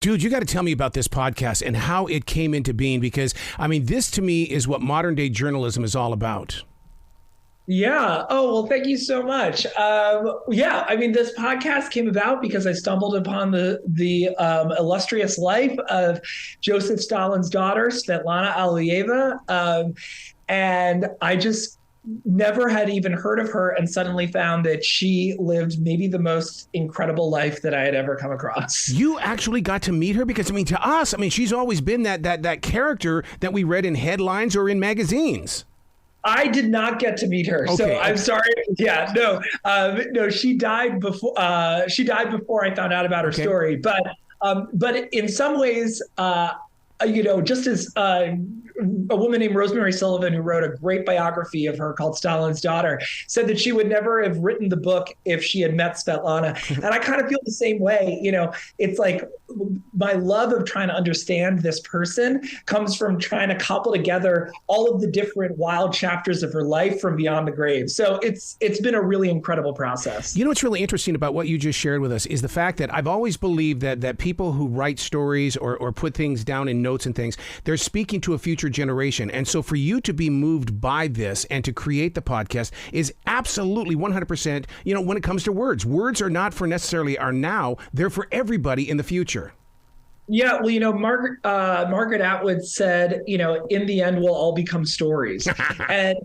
Dude, you got to tell me about this podcast and how it came into being, because, I mean, this to me is what modern day journalism is all about. Yeah. Oh, well, thank you so much. Yeah, I mean, this podcast came about because I stumbled upon the illustrious life of Joseph Stalin's daughter, Svetlana Aliyeva, and I just never had even heard of her, and suddenly found that she lived maybe the most incredible life that I had ever come across. You actually got to meet her? Because, I mean, to us, I mean, she's always been that character that we read in headlines or in magazines. I did not get to meet her, so I'm sorry. Yeah, no, she died before. She died before I found out about her story. But in some ways, just as a woman named Rosemary Sullivan, who wrote a great biography of her called Stalin's Daughter, said that she would never have written the book if she had met Svetlana. And I kind of feel the same way. It's like my love of trying to understand this person comes from trying to couple together all of the different wild chapters of her life from beyond the grave. So it's been a really incredible process. You know what's really interesting about what you just shared with us is the fact that I've always believed that people who write stories or put things down in notes and things, they're speaking to a future generation. And so for you to be moved by this and to create the podcast is absolutely 100%, when it comes to words. Words are not for necessarily our now, they're for everybody in the future. Yeah, well, Margaret Atwood said, in the end, we'll all become stories, and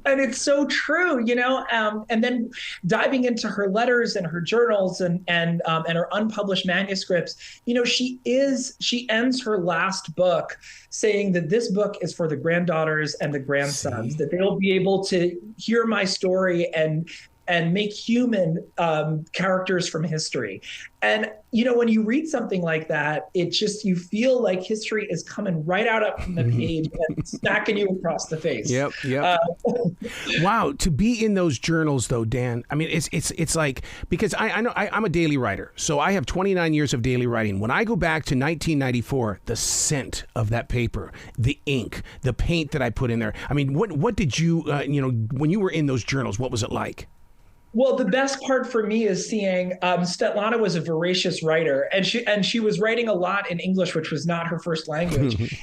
it's so true, and then diving into her letters and her journals and her unpublished manuscripts, she ends her last book saying that this book is for the granddaughters and the grandsons, that they'll be able to hear my story and make human characters from history. And, when you read something like that, you feel like history is coming right out up from the page and smacking you across the face. Yep. Wow. To be in those journals, though, Dan, I mean, it's like, because I know I'm a daily writer, so I have 29 years of daily writing. When I go back to 1994, the scent of that paper, the ink, the paint that I put in there. I mean, what did you, when you were in those journals, what was it like? Well, the best part for me is seeing Svetlana was a voracious writer, and she was writing a lot in English, which was not her first language.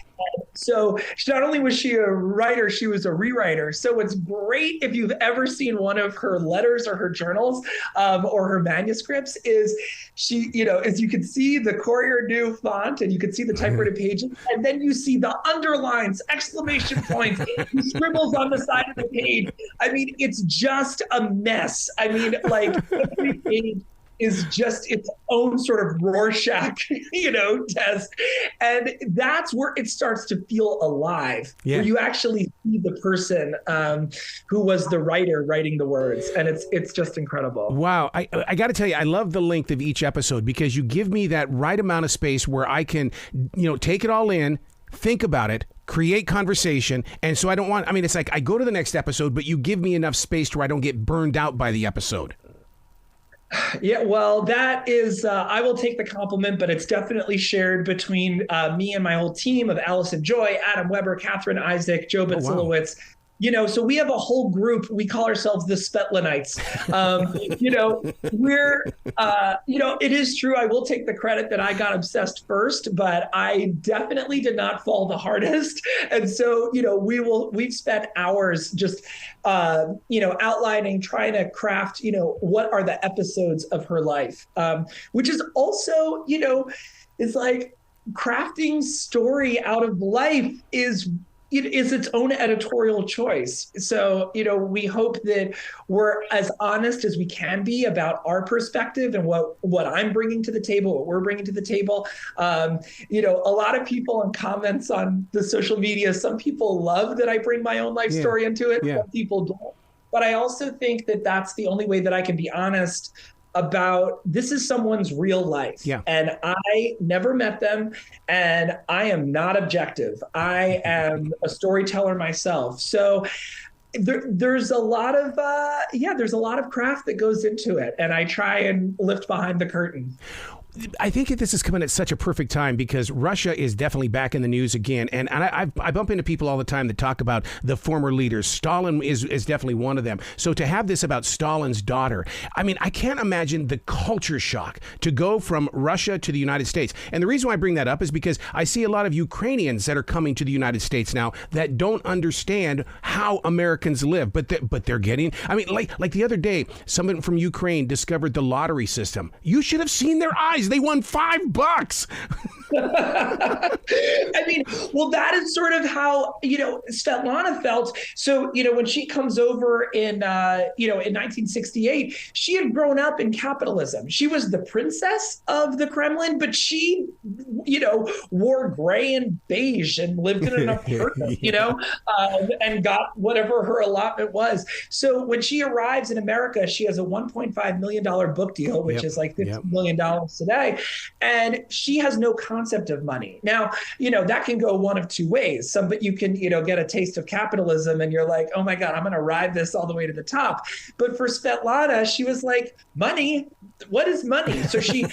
So not only was she a writer, she was a rewriter. So it's great if you've ever seen one of her letters or her journals or her manuscripts, is she, as you can see the Courier New font and you can see the typewritten pages, and then you see the underlines, exclamation points, scribbles on the side of the page. I mean, it's just a mess. I mean, like every page is just its own sort of Rorschach, test. And that's where it starts to feel alive, where you actually see the person who was the writer writing the words. And it's just incredible. Wow. I got to tell you, I love the length of each episode, because you give me that right amount of space where I can, take it all in, think about it, create conversation. And so it's like I go to the next episode, but you give me enough space to where I don't get burned out by the episode. Yeah, well, that is, I will take the compliment, but it's definitely shared between me and my whole team of Allison Joy, Adam Weber, Catherine Isaac, Joe Batsilowitz. So we have a whole group. We call ourselves the Svetlanites. It is true. I will take the credit that I got obsessed first, but I definitely did not fall the hardest. And so, we've spent hours just, outlining, trying to craft, what are the episodes of her life, which is also, it's like crafting story out of life is its own editorial choice. So, we hope that we're as honest as we can be about our perspective and what I'm bringing to the table, what we're bringing to the table. A lot of people in comments on the social media, some people love that I bring my own life story into it. Some people don't. But I also think that that's the only way that I can be honest about this is someone's real life. And I never met them, and I am not objective. I am a storyteller myself. So there's a lot of craft that goes into it, and I try and lift behind the curtain. I think this is coming at such a perfect time because Russia is definitely back in the news again. And I bump into people all the time that talk about the former leaders. Stalin is definitely one of them. So to have this about Stalin's daughter, I mean, I can't imagine the culture shock to go from Russia to the United States. And the reason why I bring that up is because I see a lot of Ukrainians that are coming to the United States now that don't understand how Americans live. But they're getting, I mean, like the other day, someone from Ukraine discovered the lottery system. You should have seen their eyes. They won $5. I mean, well, that is sort of how, Svetlana felt. So, when she comes over in 1968, she had grown up in capitalism. She was the princess of the Kremlin, but she, wore gray and beige and lived in an apartment, and got whatever her allotment was. So when she arrives in America, she has a $1.5 million book deal, which is like $50 million today. And she has no concept of money. Now, that can go one of two ways. But you can, get a taste of capitalism and you're like, oh my God, I'm going to ride this all the way to the top. But for Svetlana, she was like, money? What is money? So she,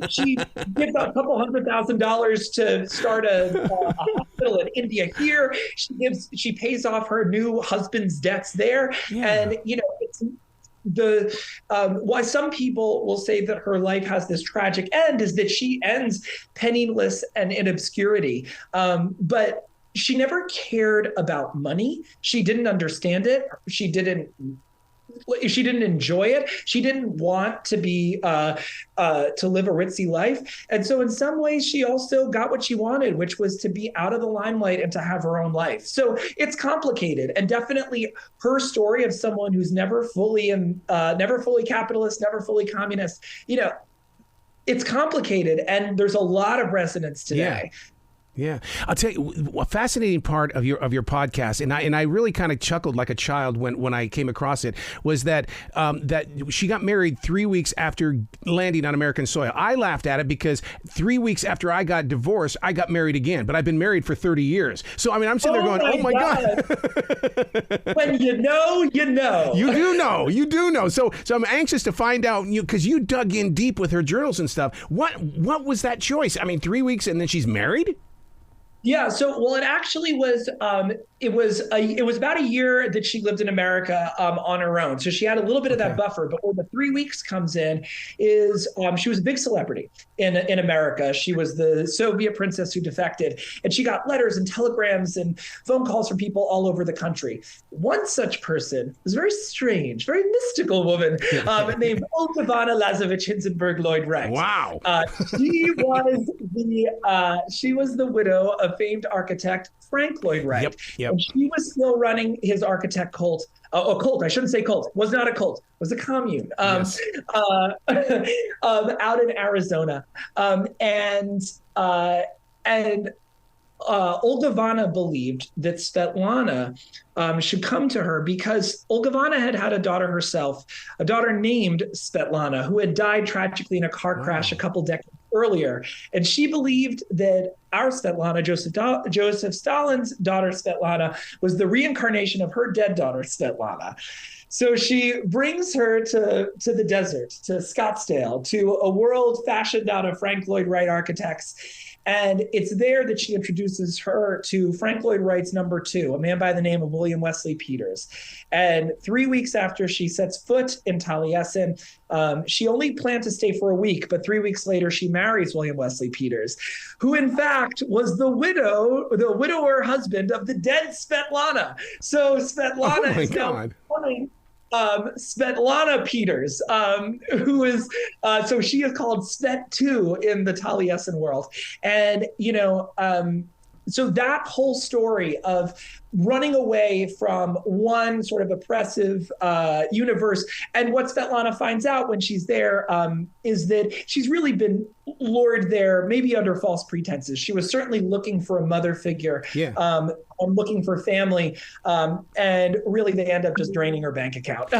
she gives a couple $100,000 to start a hospital in India here. She pays off her new husband's debts there. Yeah. And, it's why some people will say that her life has this tragic end is that she ends penniless and in obscurity. But she never cared about money. She didn't understand it. She didn't enjoy it. She didn't want to be to live a ritzy life. And so in some ways, she also got what she wanted, which was to be out of the limelight and to have her own life. So it's complicated. And definitely her story of someone who's never fully capitalist, never fully communist, it's complicated. And there's a lot of resonance today. Yeah. Yeah, I'll tell you a fascinating part of your podcast, and I really kind of chuckled like a child when I came across it, was that she got married 3 weeks after landing on American soil. I laughed at it because 3 weeks after I got divorced, I got married again, but I've been married for 30 years. So I mean, I'm sitting there going, "Oh my God!" When you know. You do know. So I'm anxious to find out because you dug in deep with her journals and stuff. What was that choice? I mean, 3 weeks and then she's married? Yeah. So, well, it actually was, it was about a year that she lived in America on her own. So she had a little bit of that buffer. But when the 3 weeks comes in is she was a big celebrity in America. She was the Soviet princess who defected. And she got letters and telegrams and phone calls from people all over the country. One such person was a very strange, very mystical woman named Olga Lazarevich Hindenburg Lloyd Wright. Wow. She was the widow of famed architect Frank Lloyd Wright. Yep. And she was still running his architect cult. I shouldn't say cult. It was not a cult. It was a commune out in Arizona. And Olga believed that Svetlana should come to her because Olga had a daughter herself, a daughter named Svetlana, who had died tragically in a car crash a couple decades earlier. And she believed that our Svetlana, Joseph Stalin's daughter Svetlana, was the reincarnation of her dead daughter Svetlana. So she brings her to the desert, to Scottsdale, to a world fashioned out of Frank Lloyd Wright architects. And it's there that she introduces her to Frank Lloyd Wright's number two, a man by the name of William Wesley Peters. And 3 weeks after she sets foot in Taliesin, she only planned to stay for a week, but 3 weeks later, she marries William Wesley Peters, who in fact was the widower husband of the dead Svetlana. So Svetlana is now becoming Svetlana Peters, who is, so she is called Svet 2 in the Taliesin world. And, so that whole story of running away from one sort of oppressive universe, and what Svetlana finds out when she's there is that she's really been lured there, maybe under false pretenses. She was certainly looking for a mother figure, and looking for family, and really they end up just draining her bank account,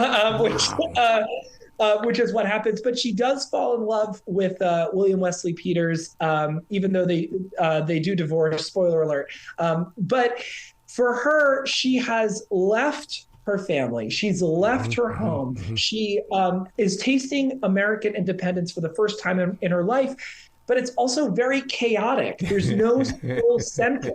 which is what happens. But she does fall in love with William Wesley Peters, even though they do divorce, spoiler alert. But for her, she has left her family. She's left her home. She is tasting American independence for the first time in her life. But it's also very chaotic. There's no school center.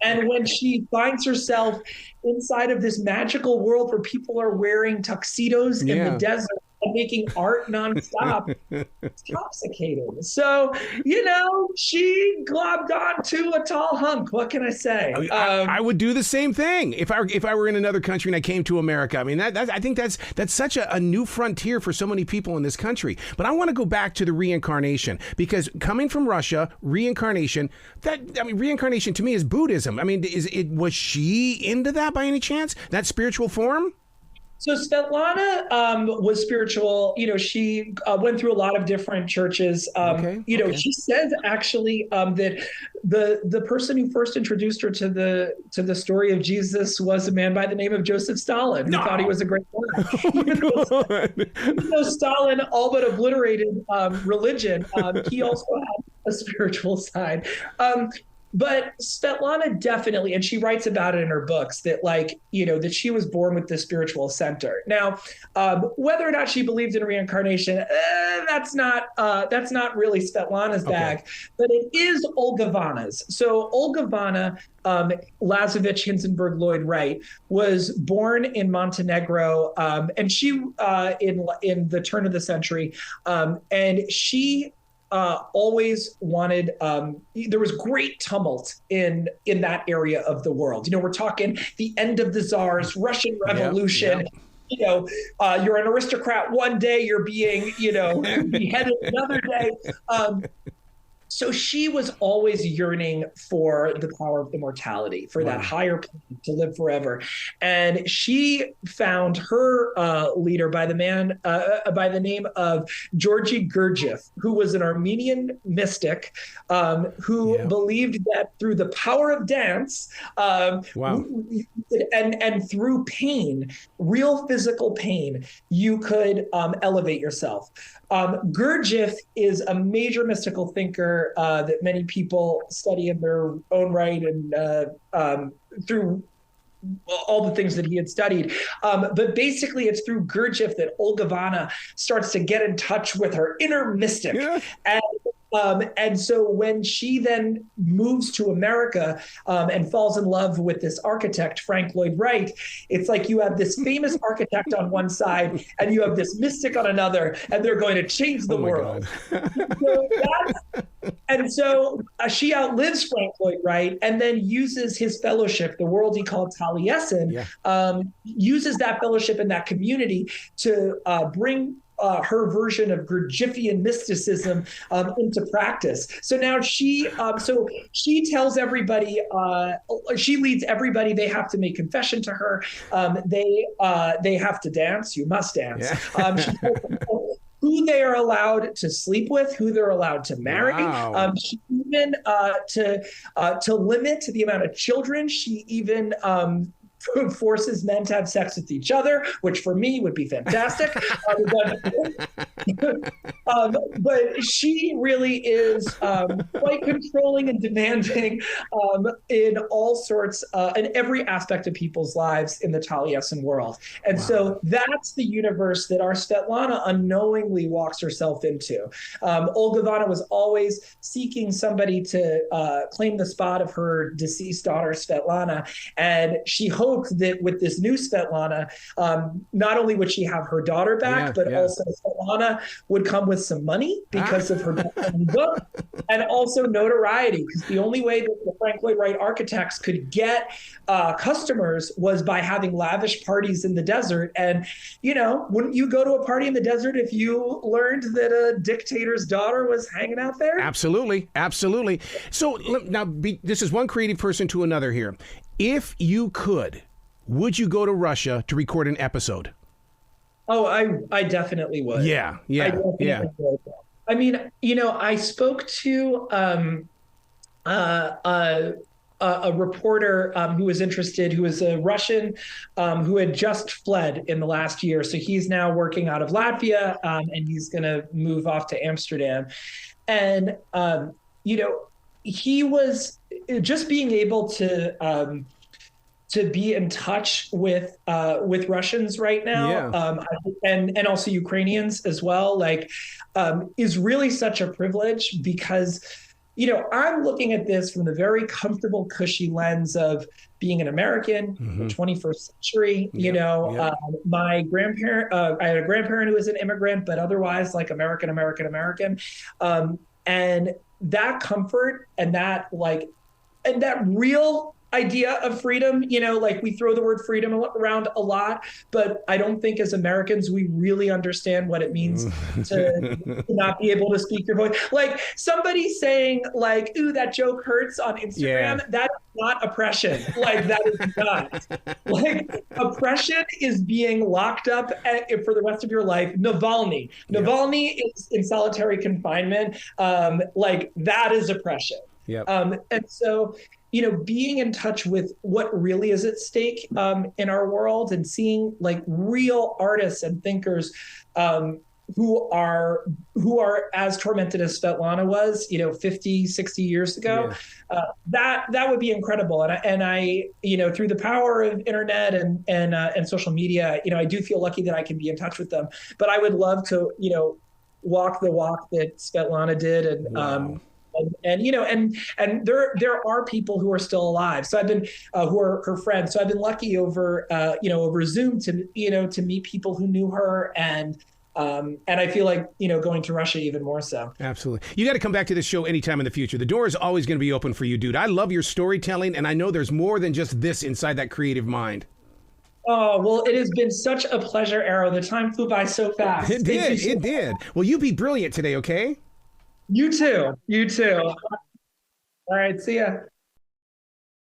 And when she finds herself inside of this magical world where people are wearing tuxedos in the desert and making art nonstop, it's intoxicating. So, she globbed onto a tall hunk. What can I say? I would do the same thing if I were in another country and I came to America. I mean, I think that's such a new frontier for so many people in this country. But I want to go back to the reincarnation, because coming from Russia, reincarnation to me is Buddhism. I mean, was she into that by any chance? That spiritual form? So Svetlana was spiritual. She went through a lot of different churches. She says actually that the person who first introduced her to the story of Jesus was a man by the name of Joseph Stalin, who thought he was a great guy. Even though Stalin all but obliterated religion, he also had a spiritual side. But Svetlana definitely, and she writes about it in her books, that that she was born with this spiritual center. Now, whether or not she believed in reincarnation, that's not really Svetlana's bag, but it is Olga Vanna's. So Olga Vanna, Lazovich Hindenburg Lloyd Wright, was born in Montenegro, and she in the turn of the century, and she always wanted, there was great tumult in that area of the world. We're talking the end of the Tsars, Russian Revolution. Yep. You're an aristocrat one day, you're being, beheaded another day. So she was always yearning for the power of immortality, for that higher plane, to live forever. And she found her leader by the name of Georgy Gurdjieff, who was an Armenian mystic who believed that through the power of dance and through pain, real physical pain, you could elevate yourself. Gurdjieff is a major mystical thinker that many people study in their own right and through all the things that he had studied. But basically, it's through Gurdjieff that Olga Vanna starts to get in touch with her inner mystic. Yeah. And so when she then moves to America and falls in love with this architect, Frank Lloyd Wright, it's like you have this famous architect on one side and you have this mystic on another, and they're going to change the world. So she outlives Frank Lloyd Wright and then uses his fellowship, the world he called Taliesin, uses that fellowship and that community to bring her version of Gurdjieffian mysticism into practice. So now she tells everybody, she leads everybody. They have to make confession to her. They have to dance. You must dance. Yeah. She tells them who they are allowed to sleep with, who they're allowed to marry. Wow. She even to limit the amount of children. She even forces men to have sex with each other, which for me would be fantastic. But she really is quite controlling and demanding in all sorts, in every aspect of people's lives in the Taliesin world. And so that's the universe that our Svetlana unknowingly walks herself into. Olga Vanna was always seeking somebody to claim the spot of her deceased daughter, Svetlana, and she hoped that with this new Svetlana, not only would she have her daughter back, but also Svetlana would come with some money because of her book, and also notoriety, because the only way that the Frank Lloyd Wright architects could get customers was by having lavish parties in the desert. And, wouldn't you go to a party in the desert if you learned that a dictator's daughter was hanging out there? Absolutely. Absolutely. So now this is one creative person to another here. If you could, would you go to Russia to record an episode? Oh, I definitely would. Yeah. Would. I mean, I spoke to a reporter who was interested, who was a Russian who had just fled in the last year. So he's now working out of Latvia, and he's going to move off to Amsterdam. And, he was just being able to to be in touch with Russians right now, Yeah. and also Ukrainians as well, like, is really such a privilege because, I'm looking at this from the very comfortable, cushy lens of being an American in the 21st century. My grandparent, I had a grandparent who was an immigrant, but otherwise like American, American, American, and that comfort and that real idea of freedom, like we throw the word freedom around a lot, but I don't think as Americans we really understand what it means to not be able to speak your voice. Like somebody saying like, ooh, that joke hurts on Instagram, that is not oppression. Like that is not. Like oppression is being locked up for the rest of your life. Navalny is in solitary confinement. Like that is oppression. And so, being in touch with what really is at stake in our world and seeing like real artists and thinkers who are as tormented as Svetlana was, 50, 60 years ago, that would be incredible. And I through the power of internet and social media, I do feel lucky that I can be in touch with them. But I would love to, walk the walk that Svetlana did. And Wow. And there are people who are still alive. So I've been who are her friends. So I've been lucky over Zoom to meet people who knew her, and I feel like going to Russia even more so. Absolutely. You got to come back to this show anytime in the future. The door is always going to be open for you, dude. I love your storytelling, and I know there's more than just this inside that creative mind. Oh, well, it has been such a pleasure, Arrow. The time flew by so fast. It did. It did. Well, you be brilliant today, okay? You too. You too. All right. See ya.